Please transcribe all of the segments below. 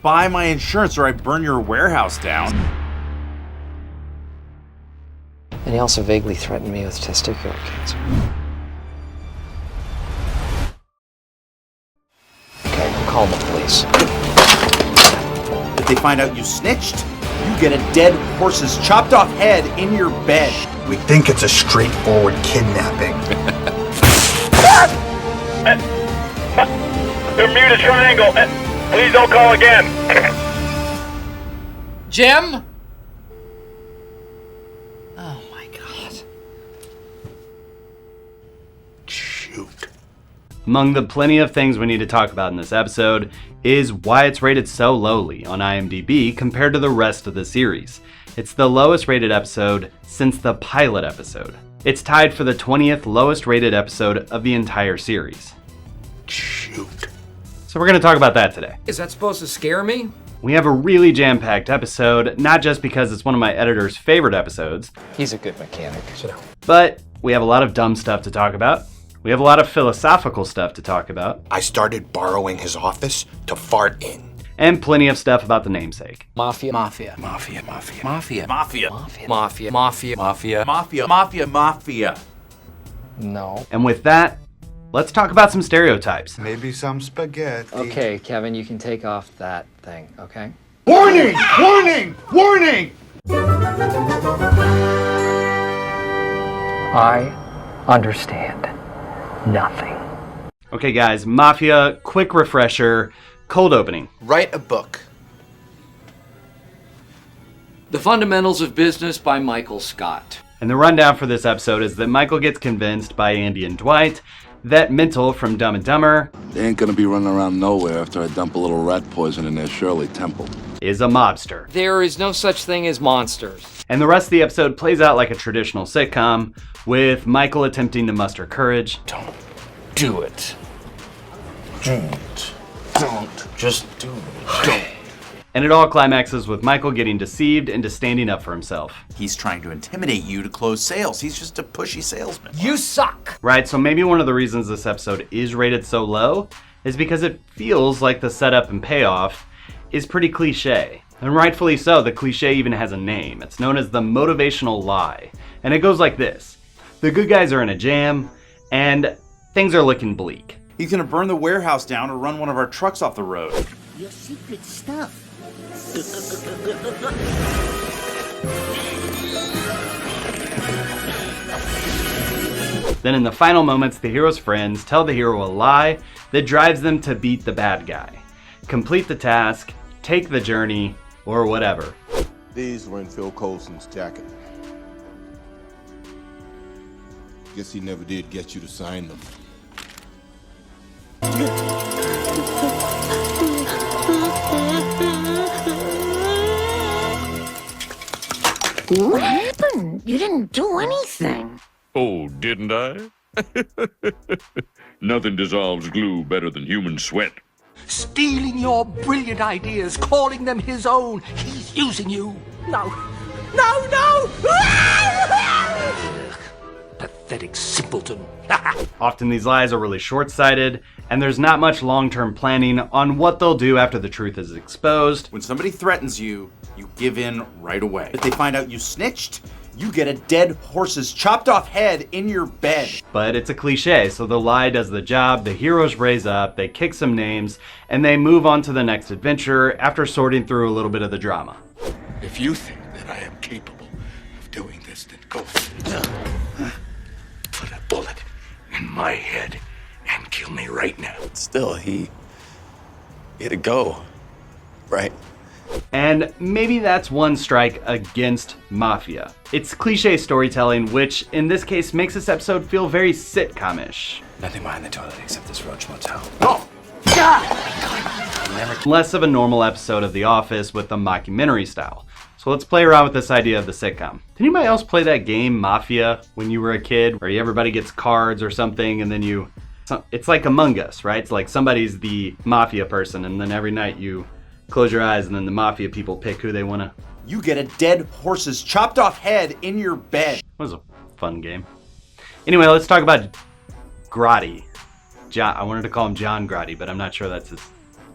buy my insurance or I burn your warehouse down. And he also vaguely threatened me with testicular cancer. Okay, I'm calling the police. If they find out you snitched, you get a dead horse's chopped off head in your bed. We think it's a straightforward kidnapping. Bermuda Triangle. Please don't call again. Jim? Oh my God. Shoot. Among the plenty of things we need to talk about in this episode is why it's rated so lowly on IMDb compared to the rest of the series. It's the lowest rated episode since the pilot episode. It's tied for the 20th lowest rated episode of the entire series. Shoot. So we're going to talk about that today. Is that supposed to scare me? We have a really jam-packed episode, not just because it's one of my editor's favorite episodes, He's a good mechanic. Sit down. but we have a lot of dumb stuff to talk about. We have a lot of philosophical stuff to talk about, I started borrowing his office to fart in. and plenty of stuff about the namesake. Mafia. Mafia. Mafia. Mafia. Mafia. Mafia. Mafia. Mafia. Mafia. Mafia. Mafia. No. And with that, let's talk about some stereotypes. Maybe some spaghetti. Okay, Kevin, you can take off that thing, okay? Warning! Warning! Warning! I understand nothing. Okay guys, Mafia, quick refresher, cold opening. Write a book. The Fundamentals of Business by Michael Scott. And the rundown for this episode is that Michael gets convinced by Andy and Dwight that Mental from Dumb and Dumber They ain't gonna be running around nowhere after I dump a little rat poison in their Shirley Temple. is a mobster. There is no such thing as monsters. And the rest of the episode plays out like a traditional sitcom, with Michael attempting to muster courage, Don't do it. Don't. Just do it. Don't. and it all climaxes with Michael getting deceived into standing up for himself. He's trying to intimidate you to close sales. He's just a pushy salesman. You suck. Right, so maybe one of the reasons this episode is rated so low is because it feels like the setup and payoff is pretty cliche. And rightfully so, the cliche even has a name. It's known as the motivational lie. And it goes like this. The good guys are in a jam, and things are looking bleak. He's gonna burn the warehouse down or run one of our trucks off the road. Your secret stuff. Then in the final moments, the hero's friends tell the hero a lie that drives them to beat the bad guy. Complete the task, take the journey, or whatever. These were in Phil Coulson's jacket. Guess he never did get you to sign them. What happened? You didn't do anything. Oh, didn't I? Nothing dissolves glue better than human sweat. Stealing your brilliant ideas, calling them his own. He's using you. No. No, no! Pathetic simpleton. Often these lies are really short-sighted, and there's not much long-term planning on what they'll do after the truth is exposed. When somebody threatens you, you give in right away. If they find out you snitched, you get a dead horse's chopped off head in your bed. But it's a cliche, so the lie does the job, the heroes raise up, they kick some names, and they move on to the next adventure after sorting through a little bit of the drama. If you think that I am capable of doing this, then go put a bullet in my head and kill me right now. Still, he had to go, right? And maybe that's one strike against Mafia. It's cliche storytelling, which in this case makes this episode feel very sitcom-ish. Nothing behind the toilet except this roach motel. Oh! Less of a normal episode of The Office with the mockumentary style. So let's play around with this idea of the sitcom. Did anybody else play that game, Mafia, when you were a kid? Where everybody gets cards or something and then it's like Among Us, right? It's like somebody's the Mafia person and then every night you close your eyes and then the Mafia people pick who they want to... You get a dead horse's chopped off head in your bed. It was a fun game. Anyway, let's talk about Grotti. I wanted to call him John Grotti, but I'm not sure that's his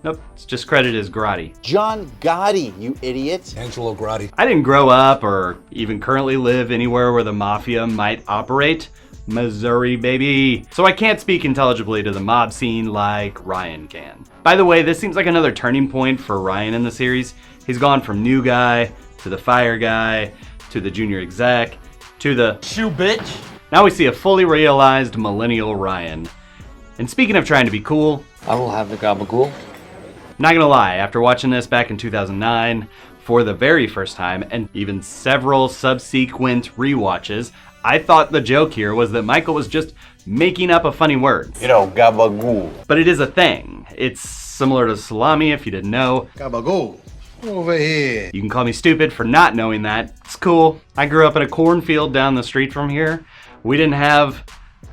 Nope, it's just credited as Grotti. John Gotti, you idiot. Angelo Grotti. I didn't grow up or even currently live anywhere where the Mafia might operate. Missouri, baby. So I can't speak intelligibly to the mob scene like Ryan can. By the way, this seems like another turning point for Ryan in the series. He's gone from new guy to the fire guy to the junior exec to the shoe bitch. Now we see a fully realized millennial Ryan. And speaking of trying to be cool, I will have the gabagool. Not gonna lie, after watching this back in 2009 for the very first time and even several subsequent rewatches, I thought the joke here was that Michael was just making up a funny word. You know, gabagool. But it is a thing. It's similar to salami if you didn't know. Gabagool. Over here. You can call me stupid for not knowing that. It's cool. I grew up in a cornfield down the street from here. We didn't have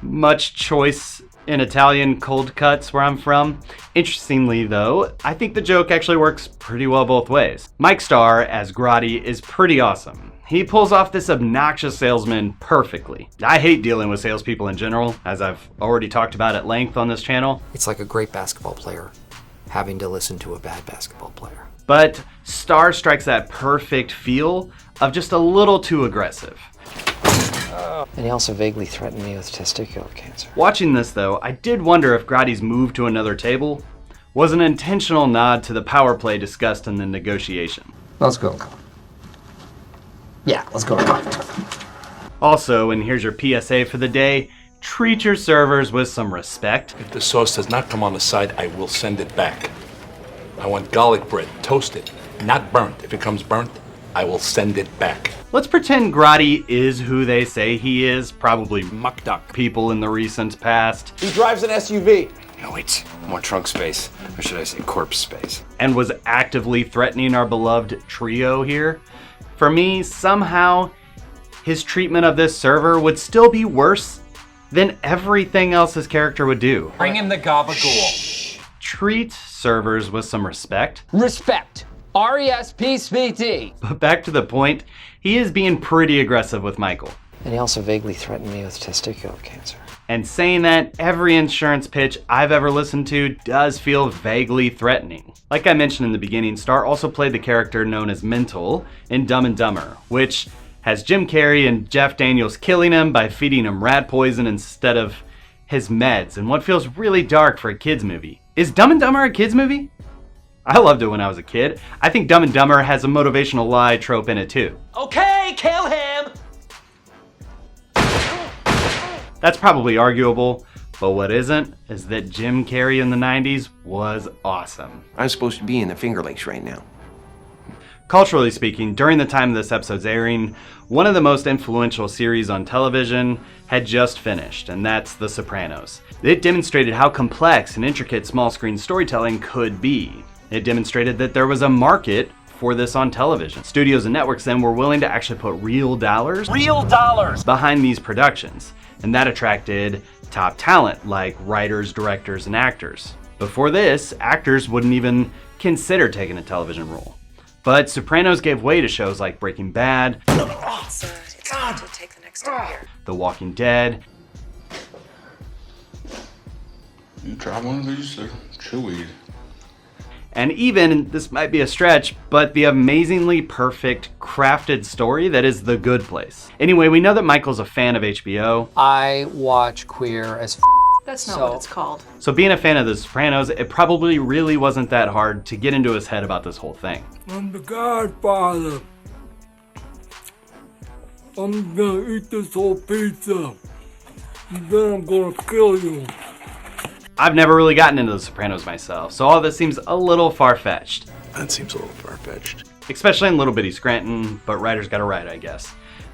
much choice in Italian cold cuts where I'm from. Interestingly though, I think the joke actually works pretty well both ways. Mike Starr as Grotti is pretty awesome. He pulls off this obnoxious salesman perfectly. I hate dealing with salespeople in general, as I've already talked about at length on this channel. It's like a great basketball player having to listen to a bad basketball player. But Starr strikes that perfect feel of just a little too aggressive. And he also vaguely threatened me with testicular cancer. Watching this though, I did wonder if Grotti's move to another table was an intentional nod to the power play discussed in the negotiation. Let's go. Yeah, let's go. Also, and here's your PSA for the day, treat your servers with some respect. If the sauce does not come on the side, I will send it back. I want garlic bread, toasted, not burnt. If it comes burnt, I will send it back. Let's pretend Grotti is who they say he is, probably muck duck people in the recent past. He drives an SUV. No, wait, more trunk space. Or should I say corpse space? And was actively threatening our beloved trio here. For me, somehow, his treatment of this server would still be worse than everything else his character would do. Bring him the gabagool. Treat servers with some respect. Respect. R-E-S-P-C-T. But back to the point, he is being pretty aggressive with Michael. And he also vaguely threatened me with testicular cancer. And saying that, every insurance pitch I've ever listened to does feel vaguely threatening. Like I mentioned in the beginning, Starr also played the character known as Mental in Dumb and Dumber, which has Jim Carrey and Jeff Daniels killing him by feeding him rat poison instead of his meds, in what feels really dark for a kid's movie. Is Dumb and Dumber a kid's movie? I loved it when I was a kid. I think Dumb and Dumber has a motivational lie trope in it too. Okay, kill him! That's probably arguable, but what isn't is that Jim Carrey in the 90s was awesome. I'm supposed to be in the Finger Lakes right now. Culturally speaking, during the time of this episode's airing, one of the most influential series on television had just finished, and that's The Sopranos. It demonstrated how complex and intricate small screen storytelling could be. It demonstrated that there was a market for this on television. Studios and networks then were willing to actually put real dollars behind these productions, and that attracted top talent like writers, directors, and actors. Before this, actors wouldn't even consider taking a television role. But Sopranos gave way to shows like Breaking Bad, The Walking Dead, You try one of these, they're chewy. and even, this might be a stretch, but the amazingly perfect, crafted story that is The Good Place. Anyway, we know that Michael's a fan of HBO. I watch Queer as That's not what it's called. So being a fan of The Sopranos, it probably really wasn't that hard to get into his head about this whole thing. I'm the Godfather. I'm gonna eat this whole pizza. And then I'm gonna kill you. I've never really gotten into The Sopranos myself, so all this seems a little far-fetched. That seems a little far-fetched. Especially in Little Bitty Scranton, but writers gotta write, I guess.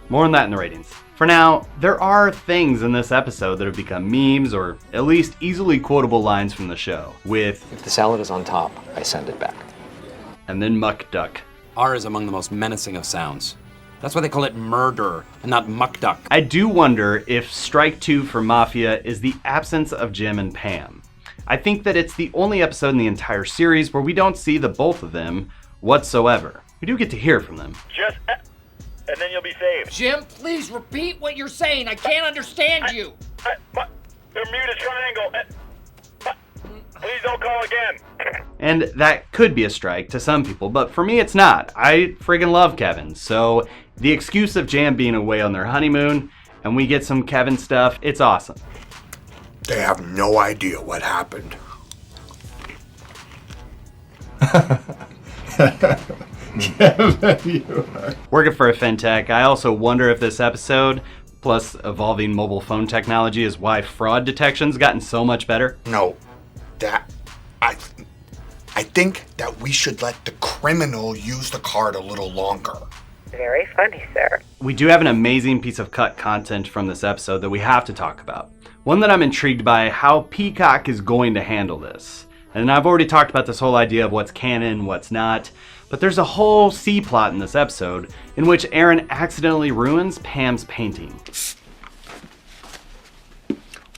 More on that in the ratings. For now, there are things in this episode that have become memes, or at least easily quotable lines from the show, with If the salad is on top, I send it back. and then Muck Duck. R is among the most menacing of sounds. That's why they call it murder and not muck duck. I do wonder if strike two for Mafia is the absence of Jim and Pam. I think that it's the only episode in the entire series where we don't see the both of them whatsoever. We do get to hear from them. Just, and then you'll be saved. Jim, please repeat what you're saying. I can't understand you. Bermuda Triangle. Please don't call again. And that could be a strike to some people, but for me it's not. I friggin' love Kevin, so the excuse of Jam being away on their honeymoon and we get some Kevin stuff, it's awesome. They have no idea what happened. Working for a fintech, I also wonder if this episode, plus evolving mobile phone technology, is why fraud detection's gotten so much better. No, I think that we should let the criminal use the card a little longer. Very funny, sir. We do have an amazing piece of cut content from this episode that we have to talk about. One that I'm intrigued by how Peacock is going to handle this. And I've already talked about this whole idea of what's canon, what's not, but there's a whole C-plot in this episode in which Aaron accidentally ruins Pam's painting.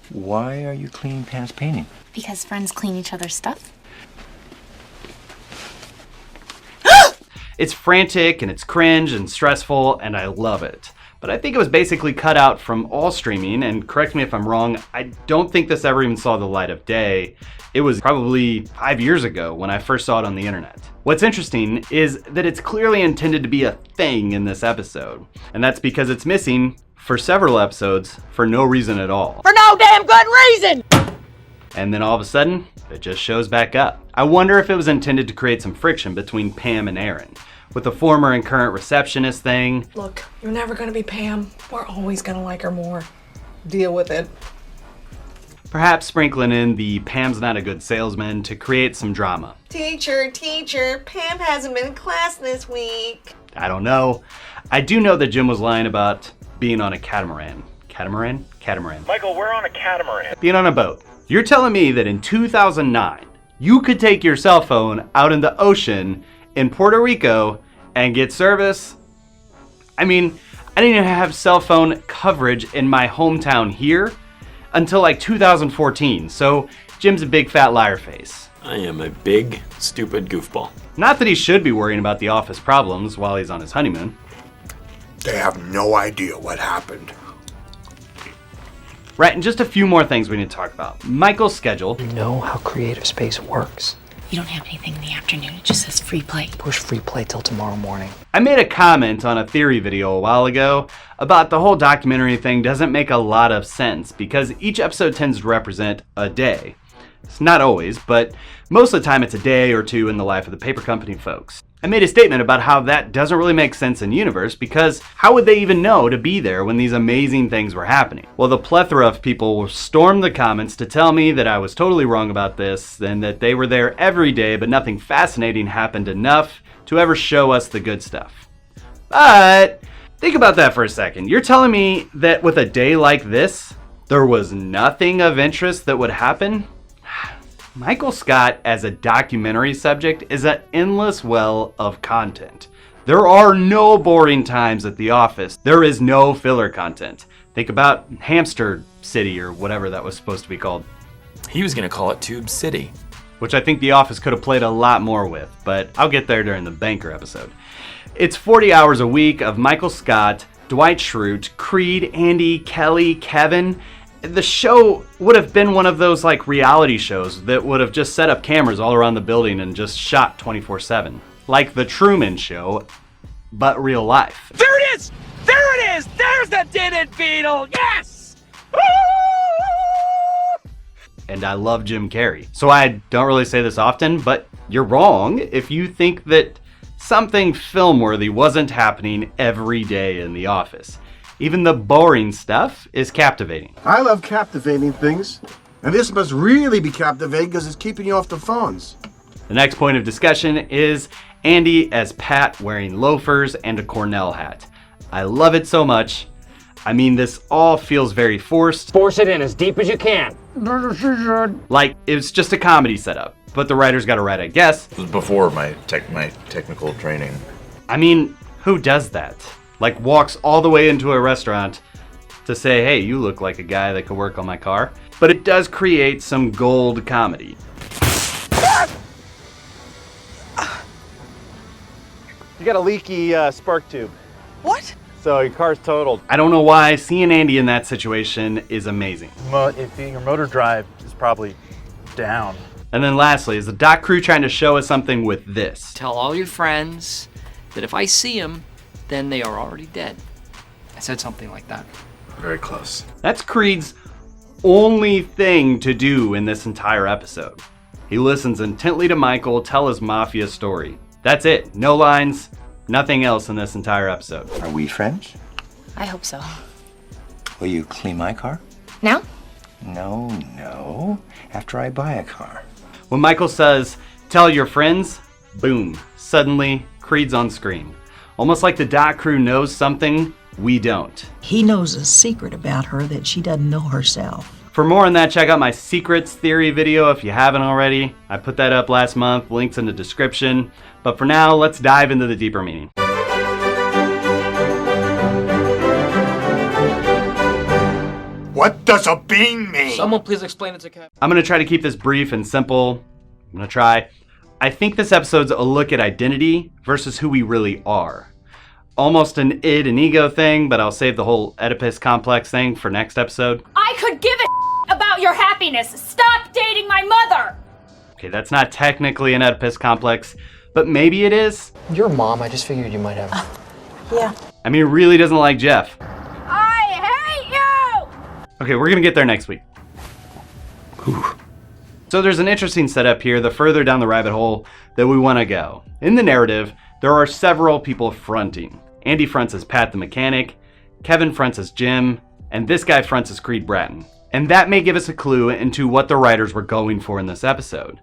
Why are you cleaning Pam's painting? Because friends clean each other's stuff. It's frantic and it's cringe and stressful and I love it. But I think it was basically cut out from all streaming, and correct me if I'm wrong, I don't think this ever even saw the light of day. It was probably 5 years ago when I first saw it on the internet. What's interesting is that it's clearly intended to be a thing in this episode, and that's because it's missing for several episodes for no reason at all. For no damn good reason! And then all of a sudden, it just shows back up. I wonder if it was intended to create some friction between Pam and Aaron, with the former and current receptionist thing. Look, you're never gonna be Pam. We're always gonna like her more. Deal with it. Perhaps sprinkling in the Pam's not a good salesman to create some drama. Teacher, Pam hasn't been in class this week. I don't know. I do know that Jim was lying about being on a catamaran. Catamaran? Michael, we're on a catamaran. Being on a boat. You're telling me that in 2009, you could take your cell phone out in the ocean in Puerto Rico and get service? I mean, I didn't even have cell phone coverage in my hometown here until like 2014, so Jim's a big fat liar face. I am a big, stupid goofball. Not that he should be worrying about the office problems while he's on his honeymoon. They have no idea what happened. Right, and just a few more things we need to talk about. Michael's schedule. You know how creative space works. You don't have anything in the afternoon. It just says free play. Push free play till tomorrow morning. I made a comment on a theory video a while ago about the whole documentary thing doesn't make a lot of sense because each episode tends to represent a day. It's not always, but most of the time it's a day or two in the life of the paper company folks. I made a statement about how that doesn't really make sense in universe because how would they even know to be there when these amazing things were happening? Well, the plethora of people stormed the comments to tell me that I was totally wrong about this and that they were there every day but nothing fascinating happened enough to ever show us the good stuff. But think about that for a second. You're telling me that with a day like this, there was nothing of interest that would happen? Michael Scott as a documentary subject is an endless well of content. There are no boring times at the office. There is no filler content. Think about Hamster City or whatever that was supposed to be called. He was gonna call it Tube City. Which I think The Office could have played a lot more with, but I'll get there during the banker episode. It's 40 hours a week of Michael Scott, Dwight Schrute, Creed, Andy, Kelly, Kevin. The show would have been one of those like reality shows that would have just set up cameras all around the building and just shot 24/7. Like The Truman Show, but real life. There it is! There it is! There's the dented beetle! Yes! And I love Jim Carrey. So I don't really say this often, but you're wrong if you think that something film-worthy wasn't happening every day in the office. Even the boring stuff is captivating. I love captivating things, and this must really be captivating because it's keeping you off the phones. The next point of discussion is Andy as Pat wearing loafers and a Cornell hat. I love it so much. I mean, this all feels very forced. Force it in as deep as you can. Like it's just a comedy setup, but the writers got it right, I guess. It was before my technical training. I mean, who does that? Like walks all the way into a restaurant to say, hey, you look like a guy that could work on my car. But it does create some gold comedy. You got a leaky spark tube. What? So your car's totaled. I don't know why seeing Andy in that situation is amazing. If your motor drive is probably down. And then lastly, is the doc crew trying to show us something with this? Tell all your friends that if I see them, then they are already dead. I said something like that. Very close. That's Creed's only thing to do in this entire episode. He listens intently to Michael tell his Mafia story. That's it. No lines, nothing else in this entire episode. Are we friends? I hope so. Will you clean my car? Now? No. After I buy a car. When Michael says, tell your friends, boom, suddenly Creed's on screen. Almost like the doc crew knows something we don't. He knows a secret about her that she doesn't know herself. For more on that, check out my secrets theory video if you haven't already. I put that up last month, links in the description. But for now, let's dive into the deeper meaning. What does a bean mean? Someone please explain it to Cap. I'm going to try to keep this brief and simple. I'm going to try. I think this episode's a look at identity versus who we really are. Almost an id and ego thing, but I'll save the whole Oedipus complex thing for next episode. I could give a about your happiness. Stop dating my mother. Okay, that's not technically an Oedipus complex, but maybe it is. Your mom, I just figured you might have. Yeah. I mean, really doesn't like Jeff. I hate you. Okay, we're gonna get there next week. Whew. So there's an interesting setup here the further down the rabbit hole that we want to go. In the narrative, there are several people fronting. Andy fronts as Pat the mechanic, Kevin fronts as Jim, and this guy fronts as Creed Bratton. And that may give us a clue into what the writers were going for in this episode.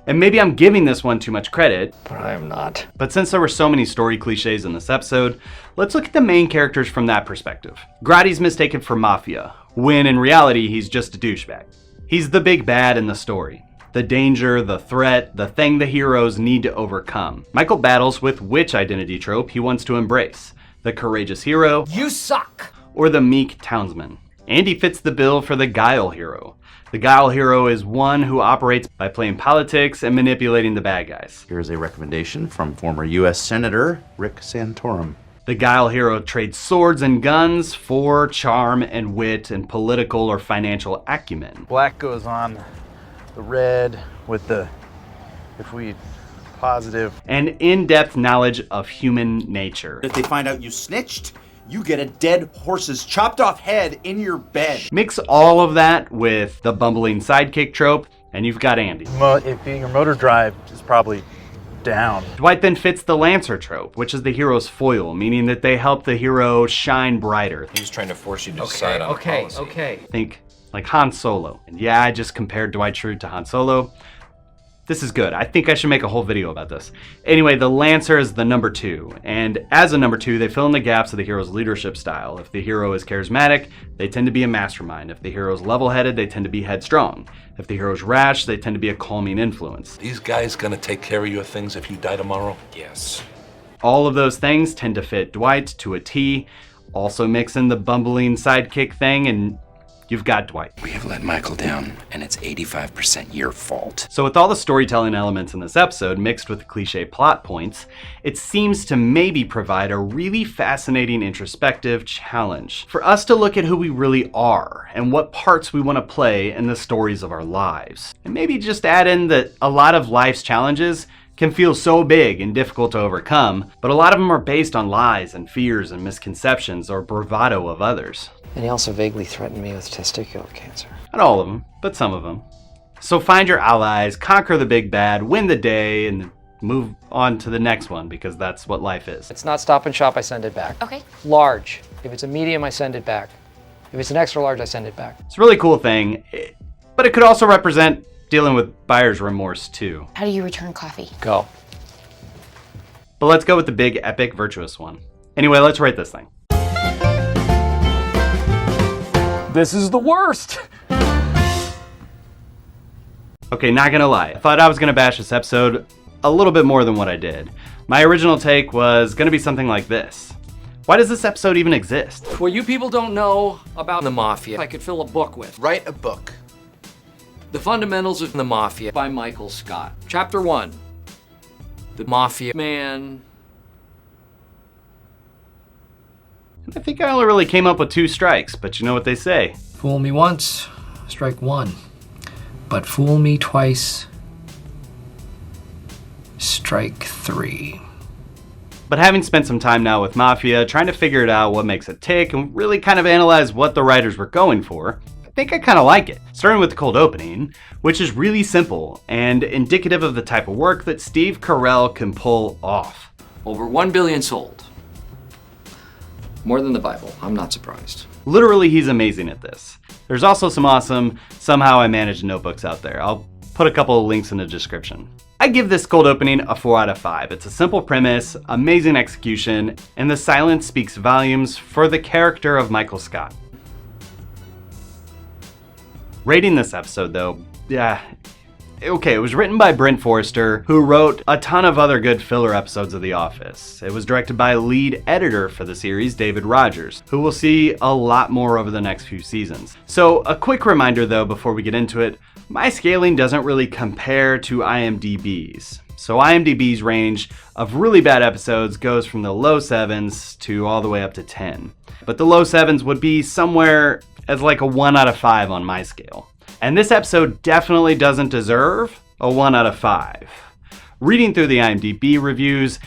And maybe I'm giving this one too much credit. But I am not. But since there were so many story cliches in this episode, let's look at the main characters from that perspective. Grotty's mistaken for Mafia, when in reality he's just a douchebag. He's the big bad in the story. The danger, the threat, the thing the heroes need to overcome. Michael battles with which identity trope he wants to embrace. The courageous hero, You suck! or the meek townsman. Andy fits the bill for the guile hero. The guile hero is one who operates by playing politics and manipulating the bad guys. Here's a recommendation from former U.S. Senator Rick Santorum. The guile hero trades swords and guns for charm and wit and political or financial acumen. Black goes on the red with the, if we positive. And in-depth knowledge of human nature. If they find out you snitched, you get a dead horse's chopped off head in your bed. Mix all of that with the bumbling sidekick trope, and you've got Andy. If your motor drive is probably down. Dwight then fits the Lancer trope, which is the hero's foil, meaning that they help the hero shine brighter. He's trying to force you to decide on a policy. Okay. Think like Han Solo. And yeah, I just compared Dwight Schrute to Han Solo. This is good. I think I should make a whole video about this. Anyway, the Lancer is the number 2, and as a number 2, they fill in the gaps of the hero's leadership style. If the hero is charismatic, they tend to be a mastermind. If the hero is level-headed, they tend to be headstrong. If the hero is rash, they tend to be a calming influence. These guys gonna take care of your things if you die tomorrow? Yes. All of those things tend to fit Dwight to a T. Also mix in the bumbling sidekick thing, and you've got Dwight. We have let Michael down, and it's 85% your fault. So with all the storytelling elements in this episode mixed with the cliche plot points, it seems to maybe provide a really fascinating introspective challenge for us to look at who we really are and what parts we want to play in the stories of our lives. And maybe just add in that a lot of life's challenges can feel so big and difficult to overcome, but a lot of them are based on lies and fears and misconceptions or bravado of others. And he also vaguely threatened me with testicular cancer. Not all of them, but some of them. So find your allies, conquer the big bad, win the day, and move on to the next one, because that's what life is. It's not Stop and Shop, I send it back. Okay. Large. If it's a medium, I send it back. If it's an extra large, I send it back. It's a really cool thing, but it could also represent dealing with buyer's remorse too. How do you return coffee? Go. But let's go with the big, epic, virtuous one. Anyway, let's rate this thing. This is the worst. Okay, not gonna lie. I thought I was gonna bash this episode a little bit more than what I did. My original take was gonna be something like this. Why does this episode even exist? What you people don't know about the Mafia, I could fill a book with. Write a book. The Fundamentals of the Mafia by Michael Scott. Chapter 1. The Mafia Man. I think I only really came up with 2 strikes, but you know what they say. Fool me once, strike one. But fool me twice, Strike 3. But having spent some time now with Mafia, trying to figure it out what makes it tick, and really kind of analyze what the writers were going for, I think I kind of like it. Starting with the cold opening, which is really simple and indicative of the type of work that Steve Carell can pull off. Over 1 billion sold. More than the Bible, I'm not surprised. Literally, he's amazing at this. There's also some awesome Somehow I Managed notebooks out there. I'll put a couple of links in the description. I give this cold opening a 4 out of 5. It's a simple premise, amazing execution, and the silence speaks volumes for the character of Michael Scott. Rating this episode though, okay, it was written by Brent Forrester, who wrote a ton of other good filler episodes of The Office. It was directed by lead editor for the series, David Rogers, who we'll see a lot more over the next few seasons. So a quick reminder though, before we get into it, my scaling doesn't really compare to IMDb's. So IMDb's range of really bad episodes goes from the low 7s to all the way up to 10. But the low 7s would be somewhere as like a 1 out of 5 on my scale. And this episode definitely doesn't deserve a 1 out of 5. Reading through the IMDb reviews,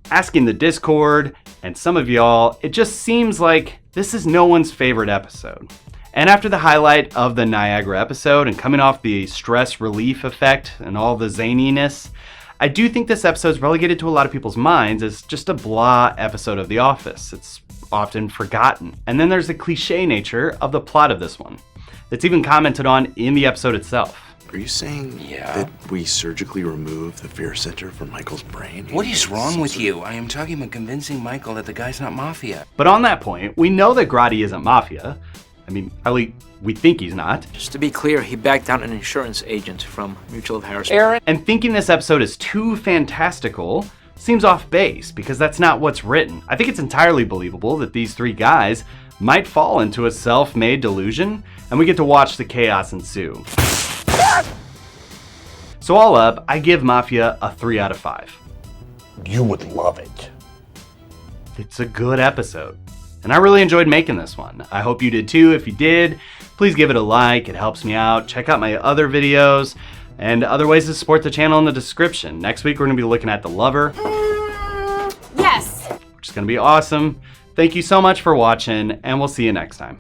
asking the Discord, and some of y'all, it just seems like this is no one's favorite episode. And after the highlight of the Niagara episode and coming off the stress relief effect and all the zaniness, I do think this episode's relegated to a lot of people's minds as just a blah episode of The Office. It's often forgotten. And then there's the cliche nature of the plot of this one. That's even commented on in the episode itself. Are you saying that we surgically remove the fear center from Michael's brain? What is wrong with you? I am talking about convincing Michael that the guy's not Mafia. But on that point, we know that Grotti isn't Mafia. I mean, at least we think he's not. Just to be clear, he backed down an insurance agent from Mutual of Harrisburg. And thinking this episode is too fantastical seems off base because that's not what's written. I think it's entirely believable that these three guys might fall into a self-made delusion, and we get to watch the chaos ensue. So all up, I give Mafia a 3 out of 5. You would love it. It's a good episode, and I really enjoyed making this one. I hope you did too. If you did, please give it a like, it helps me out. Check out my other videos, and other ways to support the channel in the description. Next week we're gonna be looking at The Lover. Yes! Which is gonna be awesome. Thank you so much for watching, and we'll see you next time.